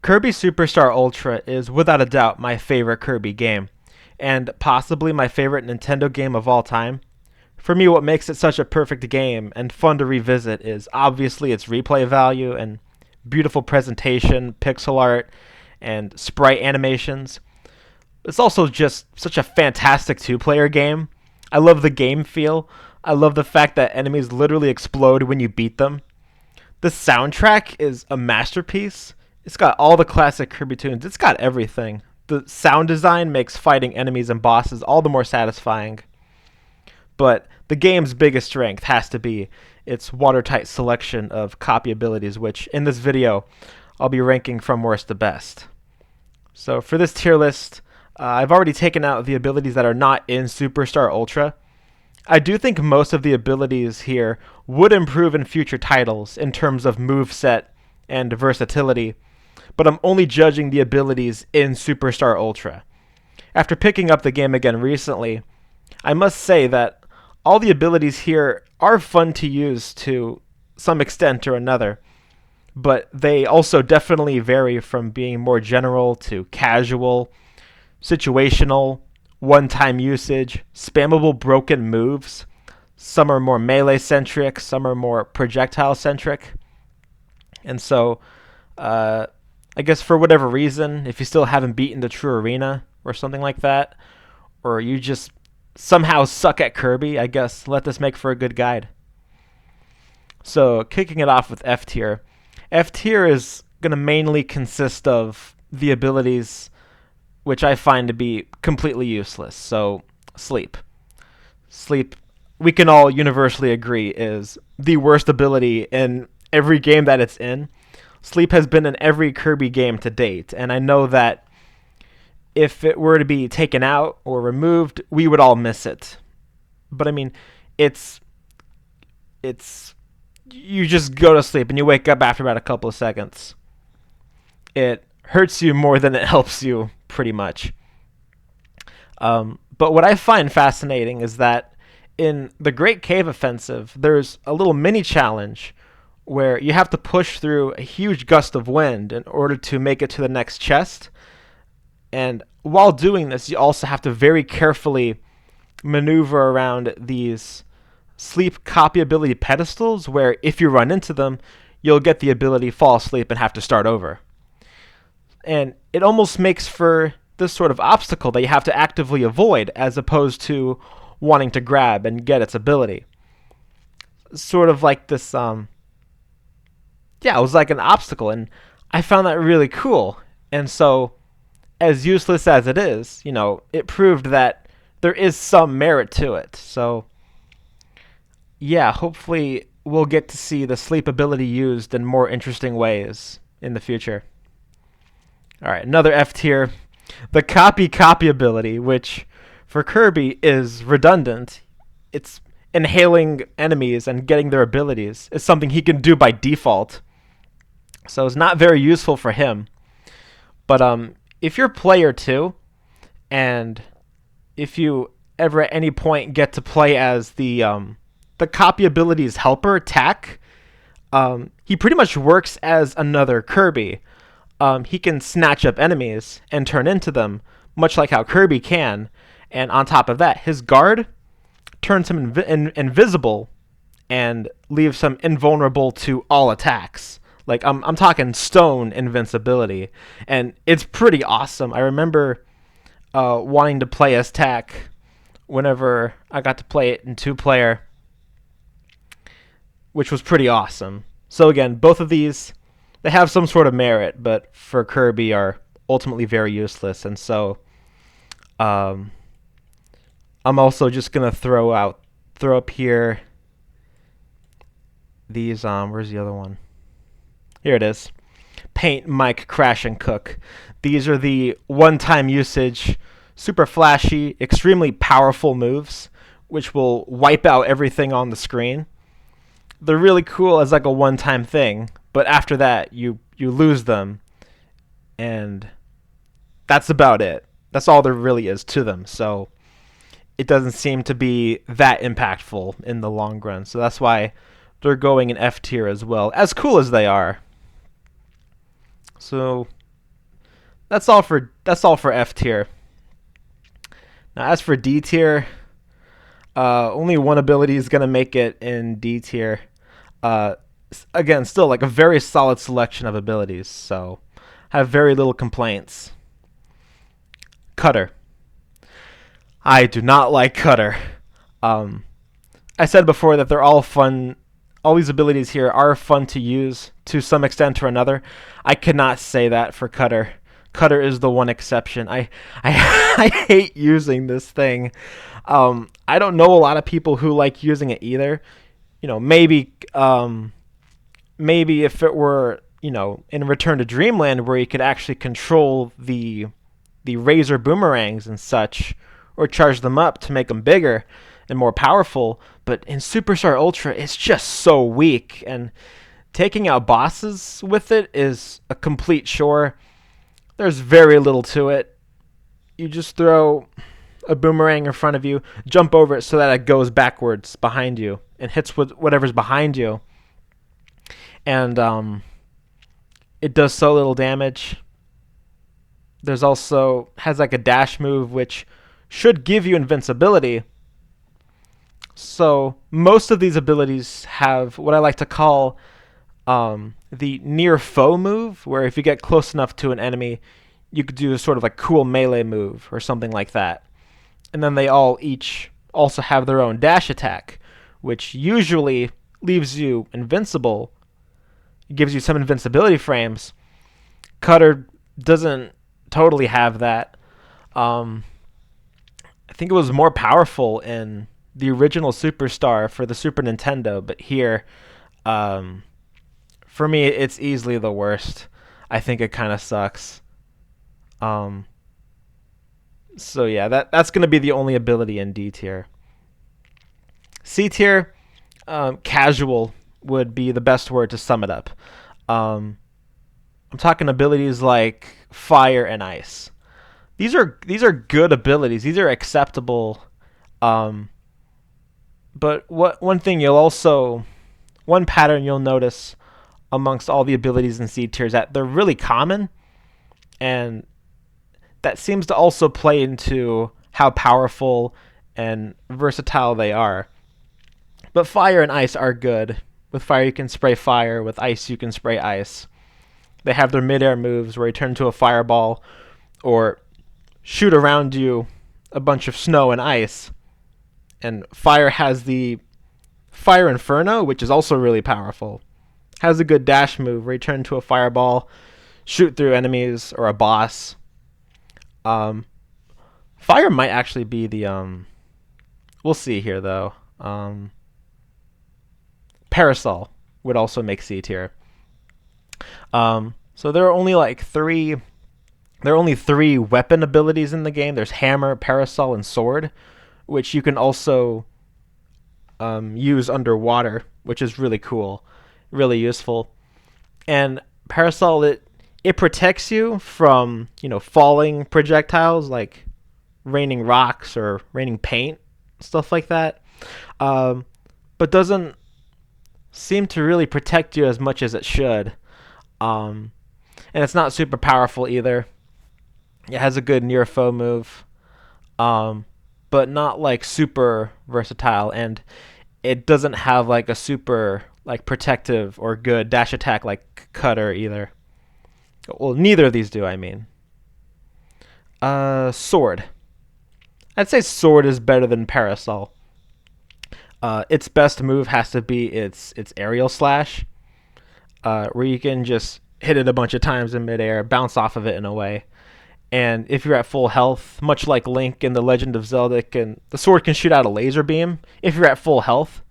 Kirby Super Star Ultra is without a doubt my favorite Kirby game, and possibly my favorite Nintendo game of all time. For me, what makes it such a perfect game and fun to revisit is obviously its replay value and beautiful presentation, pixel art, and sprite animations. It's also just such a fantastic two-player game. I love the game feel. I love the fact that enemies literally explode when you beat them. The soundtrack is a masterpiece. It's got all the classic Kirby tunes. It's got everything. The sound design makes fighting enemies and bosses all the more satisfying. But the game's biggest strength has to be its watertight selection of copy abilities, which in this video I'll be ranking from worst to best. So for this tier list, I've already taken out the abilities that are not in Superstar Ultra. I do think most of the abilities here would improve in future titles in terms of moveset and versatility, but I'm only judging the abilities in Superstar Ultra. After picking up the game again recently, I must say that all the abilities here are fun to use to some extent or another, but they also definitely vary from being more general to casual, situational, one-time usage, spammable broken moves. Some are more melee-centric, some are more projectile-centric. And so, I guess for whatever reason, if you still haven't beaten the true arena or something like that, or you just somehow suck at Kirby, I guess let this make for a good guide. So, kicking it off with F tier. F tier is going to mainly consist of the abilities which I find to be completely useless. So, Sleep. Sleep, we can all universally agree, is the worst ability in every game that it's in. Sleep has been in every Kirby game to date, and I know that if it were to be taken out or removed, we would all miss it. But I mean, it's you just go to sleep and you wake up after about a couple of seconds. It hurts you more than it helps you, pretty much. But what I find fascinating is that in the Great Cave Offensive, there's a little mini challenge where you have to push through a huge gust of wind in order to make it to the next chest. And while doing this, you also have to very carefully maneuver around these sleep copy ability pedestals where if you run into them, you'll get the ability fall asleep and have to start over. And it almost makes for this sort of obstacle that you have to actively avoid as opposed to wanting to grab and get its ability. Sort of like this, it was like an obstacle, and I found that really cool. And so, as useless as it is, it proved that there is some merit to it. So, yeah, hopefully we'll get to see the sleep ability used in more interesting ways in the future. Alright, another F tier. The copy ability, which for Kirby is redundant. It's inhaling enemies and getting their abilities. It's something he can do by default. So it's not very useful for him. But if you're player 2, and if you ever at any point get to play as the copy ability's helper, Tack, he pretty much works as another Kirby. He can snatch up enemies and turn into them, much like how Kirby can. And on top of that, his guard turns him invisible and leaves him invulnerable to all attacks. Like, I'm talking stone invincibility. And it's pretty awesome. I remember wanting to play as Tack whenever I got to play it in 2-player, which was pretty awesome. So again, both of these, they have some sort of merit, but for Kirby are ultimately very useless. And so I'm also just going to throw up here these, where's the other one? Here it is. Paint, Mike, Crash, and Cook. These are the one-time usage, super flashy, extremely powerful moves, which will wipe out everything on the screen. They're really cool as like a one-time thing, but after that, you lose them, and that's about it. That's all there really is to them, so it doesn't seem to be that impactful in the long run. So that's why they're going in F tier as well, as cool as they are. So that's all for F tier. Now, as for D tier, only one ability is gonna make it in D tier. Uh, Again, still like a very solid selection of abilities, so I have very little complaints. Cutter. I do not like Cutter. Um, I said before that they're all fun. All these abilities here are fun to use to some extent or another. I cannot say that for Cutter. Cutter is the one exception. I hate using this thing. I don't know a lot of people who like using it either. Maybe if it were in Return to Dreamland where you could actually control the razor boomerangs and such, or charge them up to make them bigger and more powerful. But in Superstar Ultra, it's just so weak, and taking out bosses with it is a complete chore. There's very little to it. You just throw a boomerang in front of you, jump over it so that it goes backwards behind you and hits with whatever's behind you. And it does so little damage. There's also has like a dash move which should give you invincibility. So most of these abilities have what I like to call the near foe move, where if you get close enough to an enemy, you could do a sort of like cool melee move or something like that. And then they all each also have their own dash attack, which usually leaves you invincible. It gives you some invincibility frames. Cutter doesn't totally have that. I think it was more powerful in the original Superstar for the Super Nintendo, but here, for me, it's easily the worst. I think it kind of sucks. So yeah, that's going to be the only ability in D tier. C tier, casual would be the best word to sum it up. I'm talking abilities like fire and ice. These are good abilities. These are acceptable. But one pattern you'll notice amongst all the abilities in C tier is that they're really common, and that seems to also play into how powerful and versatile they are. But fire and ice are good. With fire, you can spray fire. With ice, you can spray ice. They have their midair moves where you turn into a fireball or shoot around you a bunch of snow and ice. And fire has the Fire Inferno, which is also really powerful. Has a good dash move where you turn into a fireball, shoot through enemies or a boss. Fire might actually be the we'll see here though. Parasol would also make C tier. So there are only three weapon abilities in the game. There's hammer, parasol, and sword, which you can also use underwater, which is really cool, really useful. And parasol, it protects you from falling projectiles like raining rocks or raining paint, stuff like that. But doesn't seem to really protect you as much as it should. And it's not super powerful either. It has a good near foe move, but not like super versatile, and it doesn't have like a super like protective or good dash attack like Cutter either. Well, neither of these do, I mean. Sword. I'd say Sword is better than Parasol. Its best move has to be its aerial slash, where you can just hit it a bunch of times in midair, bounce off of it in a way. And if you're at full health, much like Link in The Legend of Zelda, the sword can shoot out a laser beam if you're at full health.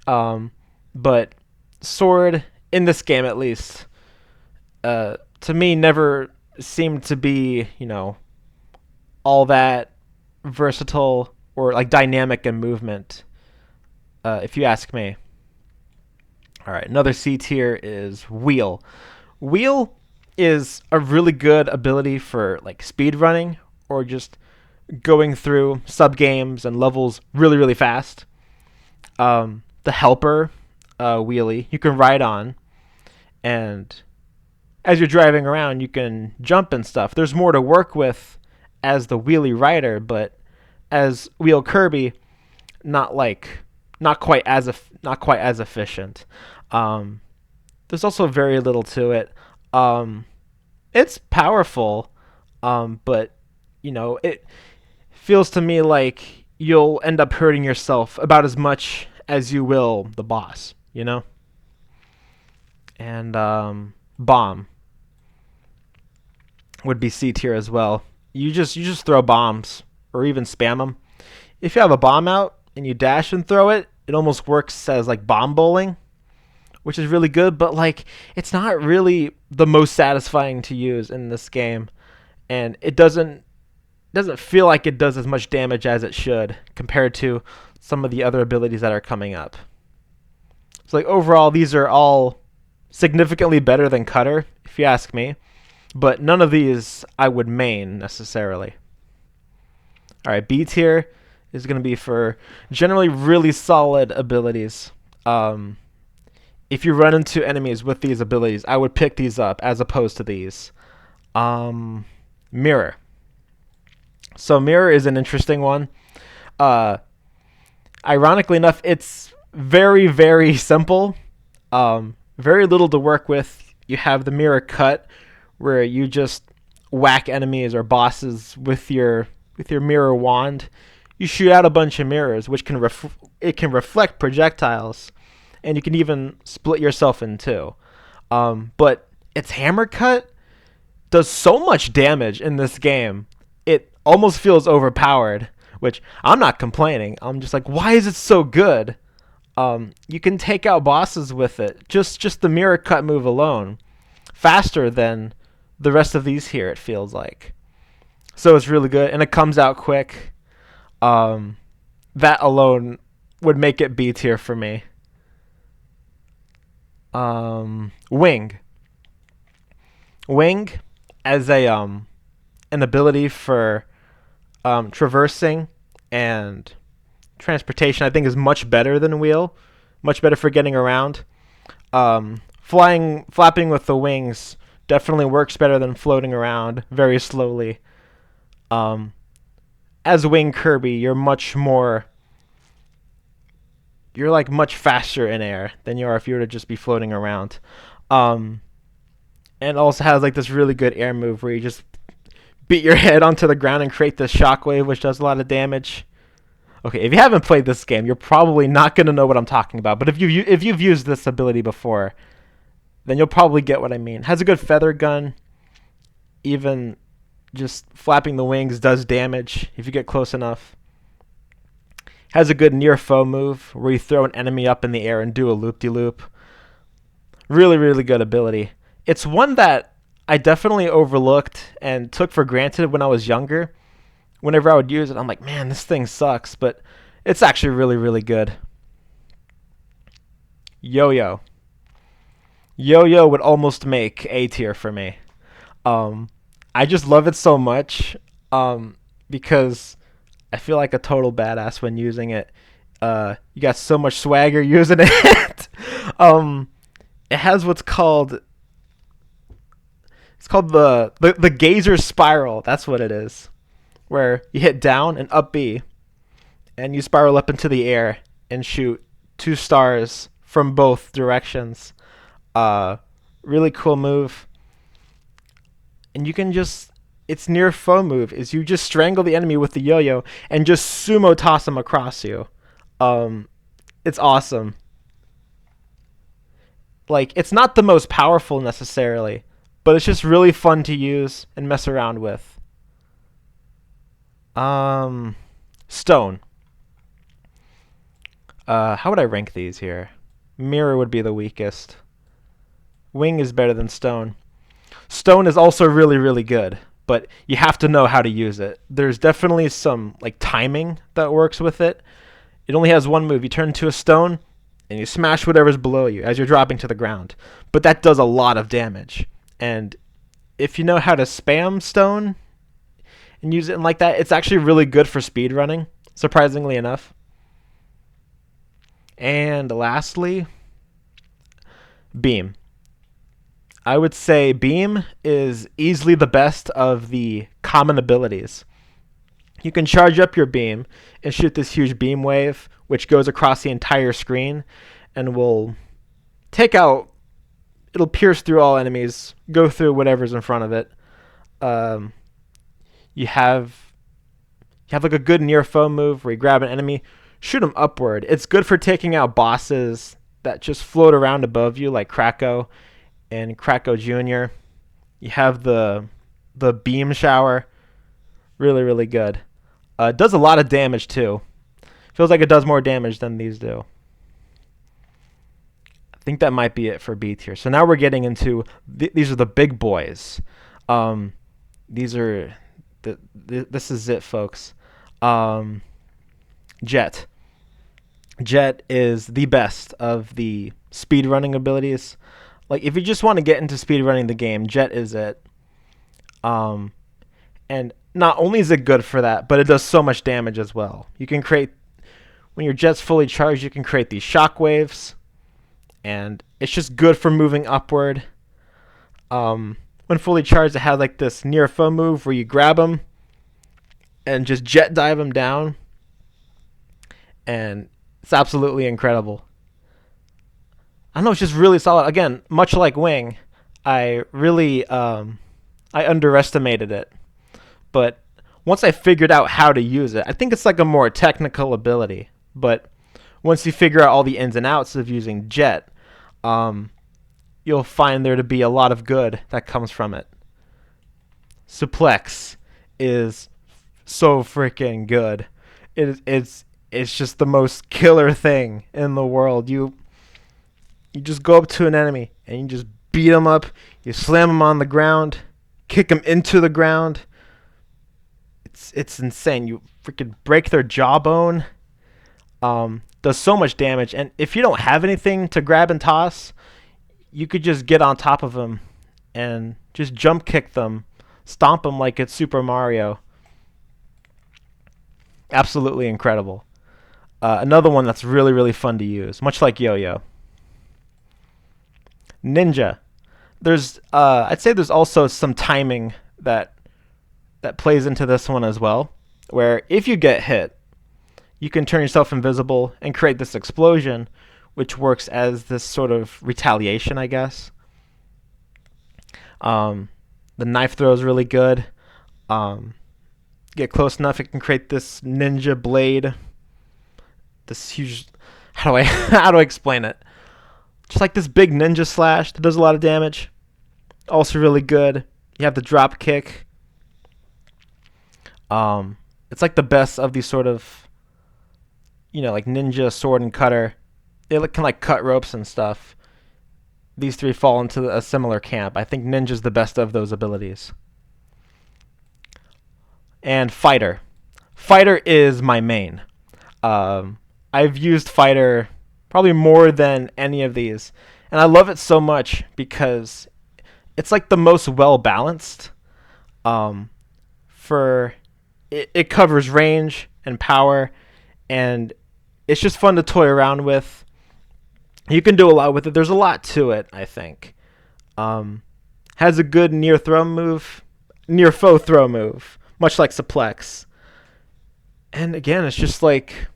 But sword, in this game at least, to me never seemed to be, all that versatile or like dynamic in movement, if you ask me. All right, another C tier is Wheel. Wheel is a really good ability for like speed running or just going through sub games and levels really, really fast. The helper wheelie you can ride on, and as you're driving around, you can jump and stuff. There's more to work with as the wheelie rider, but as Wheel Kirby, not like not quite as efficient. Um, there's also very little to it. Um, it's powerful, but it feels to me like you'll end up hurting yourself about as much as you will the boss. And bomb would be C tier as well. You just throw bombs or even spam them. If you have a bomb out and you dash and throw it, it almost works as like bomb bowling, which is really good. But like, it's not really the most satisfying to use in this game, and it doesn't feel like it does as much damage as it should compared to some of the other abilities that are coming up. So like overall, these are all significantly better than Cutter, if you ask me. But none of these I would main necessarily. Alright, B tier is going to be for generally really solid abilities. If you run into enemies with these abilities, I would pick these up as opposed to these. Mirror. So Mirror is an interesting one. Ironically enough, it's very, very simple. Very little to work with. You have the Mirror Cut, where you just whack enemies or bosses with your mirror wand. You shoot out a bunch of mirrors, which can reflect projectiles, and you can even split yourself in two. But its Hammer Cut does so much damage in this game. It almost feels overpowered, which I'm not complaining. I'm just like, why is it so good? You can take out bosses with it. Just the Mirror Cut move alone, faster than the rest of these here, it feels like. So it's really good, and it comes out quick. That alone would make it B tier for me. Wing. Wing as an ability for traversing and transportation, I think, is much better than Wheel. Much better for getting around. Flapping with the wings definitely works better than floating around very slowly. As Wing Kirby, you're like much faster in air than you are if you were to just be floating around. And also has like this really good air move where you just beat your head onto the ground and create this shockwave, which does a lot of damage. Okay, if you haven't played this game, you're probably not going to know what I'm talking about. But if you've used this ability before, then you'll probably get what I mean. Has a good feather gun. Even just flapping the wings does damage if you get close enough. Has a good near foe move where you throw an enemy up in the air and do a loop-de-loop. Really, really good ability. It's one that I definitely overlooked and took for granted when I was younger. Whenever I would use it, I'm like, man, this thing sucks. But it's actually really, really good. Yo-Yo. Yo-Yo would almost make A tier for me. I just love it so much because I feel like a total badass when using it. You got so much swagger using it. It has what's called the Gazer Spiral. That's what it is, where you hit down and up B, and you spiral up into the air and shoot 2 stars from both directions. Really cool move. And you can its near foe move is you just strangle the enemy with the yo-yo and just sumo toss them across you. It's awesome. Like, it's not the most powerful necessarily, but it's just really fun to use and mess around with. Stone. How would I rank these here? Mirror would be the weakest. Wing is better than Stone. Stone is also really, really good, but you have to know how to use it. There's definitely some like timing that works with it. It only has one move. You turn into a stone, and you smash whatever's below you as you're dropping to the ground. But that does a lot of damage. And if you know how to spam Stone and use it like that, it's actually really good for speedrunning, surprisingly enough. And lastly, Beam. I would say Beam is easily the best of the common abilities. You can charge up your beam and shoot this huge beam wave, which goes across the entire screen and will take out. It'll pierce through all enemies, go through whatever's in front of it. Um, you have like a good near foe move where you grab an enemy, shoot them upward. It's good for taking out bosses that just float around above you, like Krako and Krako Jr. You have the beam shower, really really good. It does a lot of damage too. Feels like it does more damage than these do. I think that might be it for B tier. So now we're getting into these are the big boys. These are this is it, folks. Jet. Jet is the best of the speedrunning abilities. Like if you just want to get into speedrunning the game, Jet is it. And not only is it good for that, but it does so much damage as well. You can create when your jet's fully charged, you can create these shock waves, and it's just good for moving upward. When fully charged, it has like this near foe move where you grab them and just jet dive them down, and it's absolutely incredible. I don't know, it's just really solid. Again, much like Wing, I really I underestimated it, but once I figured out how to use it, I think it's like a more technical ability. But once you figure out all the ins and outs of using Jet, you'll find there to be a lot of good that comes from it. Suplex is so freaking good. It's just the most killer thing in the world. You just go up to an enemy and you just beat them up. You slam them on the ground, kick them into the ground. It's insane. You freaking break their jawbone. Does so much damage, and if you don't have anything to grab and toss, you could just get on top of them and just jump kick them, stomp them like it's Super Mario. Absolutely incredible. Another one that's really really fun to use, much like Yo-Yo. Ninja. There's I'd say there's also some timing that plays into this one as well, where if you get hit, you can turn yourself invisible and create this explosion, which works as this sort of retaliation, I guess. The knife throw is really good. Get close enough, it can create this ninja blade. This huge... how do I explain it? Just like this big ninja slash that does a lot of damage. Also really good. You have the drop kick. It's like the best of these sort of, like ninja, sword, and cutter. It can like cut ropes and stuff. These three fall into a similar camp. I think ninja's the best of those abilities. And fighter. Fighter is my main. I've used fighter probably more than any of these, and I love it so much because it's like the most well balanced. It covers range and power, and it's just fun to toy around with. You can do a lot with it. There's a lot to it, I think. Has a good near foe throw move, much like Suplex. And again, it's just like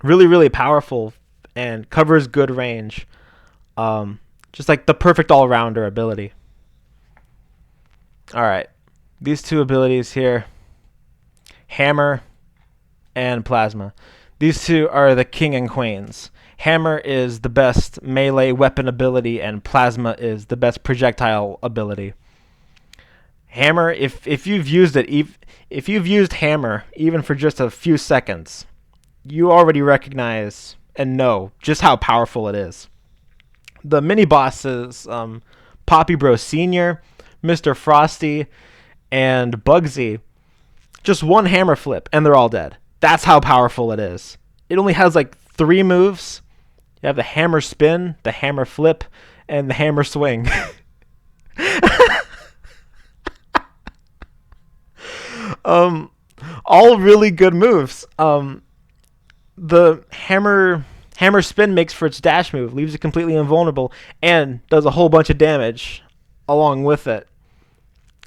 really, really powerful and covers good range. Just like the perfect all-rounder ability. All right, these two abilities here, Hammer and Plasma. These two are the king and queens. Hammer is the best melee weapon ability, and Plasma is the best projectile ability. Hammer, if you've used it, if you've used Hammer even for just a few seconds, you already recognize and know just how powerful it is. The mini bosses, Poppy Bro Sr., Mr. Frosty, and Bugsy, just one hammer flip and they're all dead. That's how powerful it is. It only has like 3 moves. You have the hammer spin, the hammer flip, and the hammer swing. All really good moves. The hammer Hammer spin makes for its dash move, leaves it completely invulnerable, and does a whole bunch of damage along with it.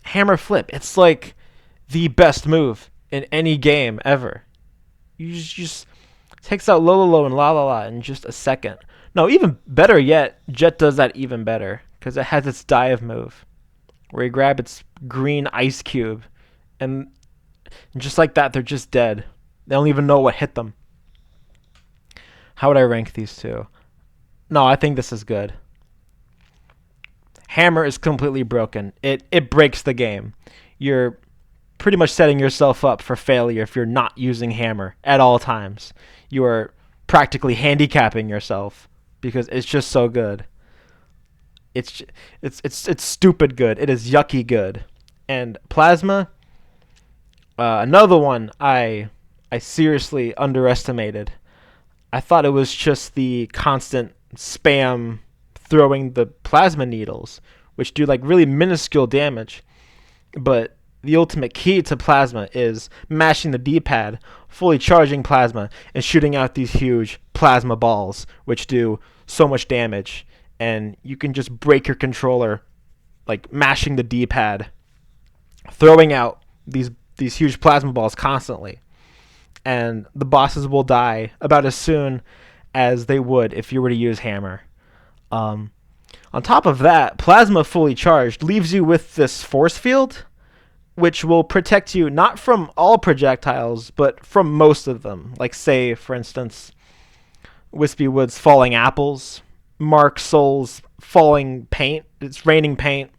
Hammer flip, it's like the best move in any game ever. You just takes out low and la in just a second. No, even better yet, Jet does that even better because it has its dive move where you grab its green ice cube and just like that, they're just dead. They don't even know what hit them. How would I rank these two? No, I think this is good. Hammer is completely broken. It breaks the game. You're pretty much setting yourself up for failure if you're not using Hammer at all times. You are practically handicapping yourself because it's just so good. It's stupid good. It is yucky good. And Plasma, another one I seriously underestimated. I thought it was just the constant spam throwing the plasma needles, which do like really minuscule damage. But the ultimate key to Plasma is mashing the D-pad, fully charging Plasma, and shooting out these huge plasma balls, which do so much damage. And you can just break your controller, like mashing the D-pad, throwing out these huge plasma balls constantly. And the bosses will die about as soon as they would if you were to use Hammer. On top of that, Plasma fully charged leaves you with this force field, which will protect you not from all projectiles, but from most of them. Like, say, for instance, Wispy Wood's falling apples, Mark Soul's falling paint, it's raining paint,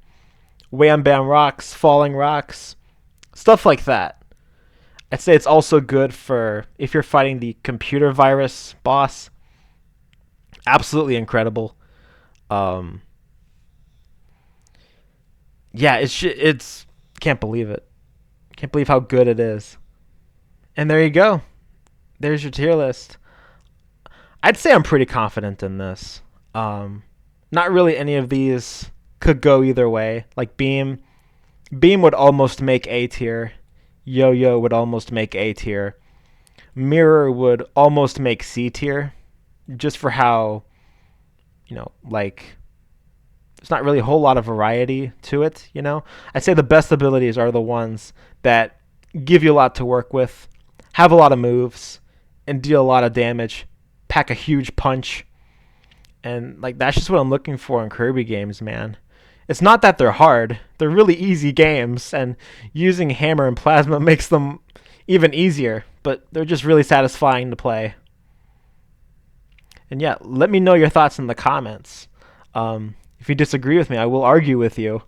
Wham Bam Rocks, falling rocks, stuff like that. I'd say it's also good for if you're fighting the computer virus boss. Absolutely incredible. Yeah, it's can't believe it. Can't believe how good it is. And there you go. There's your tier list. I'd say I'm pretty confident in this. Not really any of these could go either way. Like Beam would almost make A tier. Yo-Yo would almost make A tier. Mirror would almost make C tier. Just for how, like, there's not really a whole lot of variety to it, I'd say the best abilities are the ones that give you a lot to work with, have a lot of moves, and deal a lot of damage, pack a huge punch. And, like, that's just what I'm looking for in Kirby games, man. It's not that they're hard. They're really easy games, and using Hammer and Plasma makes them even easier, but they're just really satisfying to play. And yeah, let me know your thoughts in the comments. If you disagree with me, I will argue with you.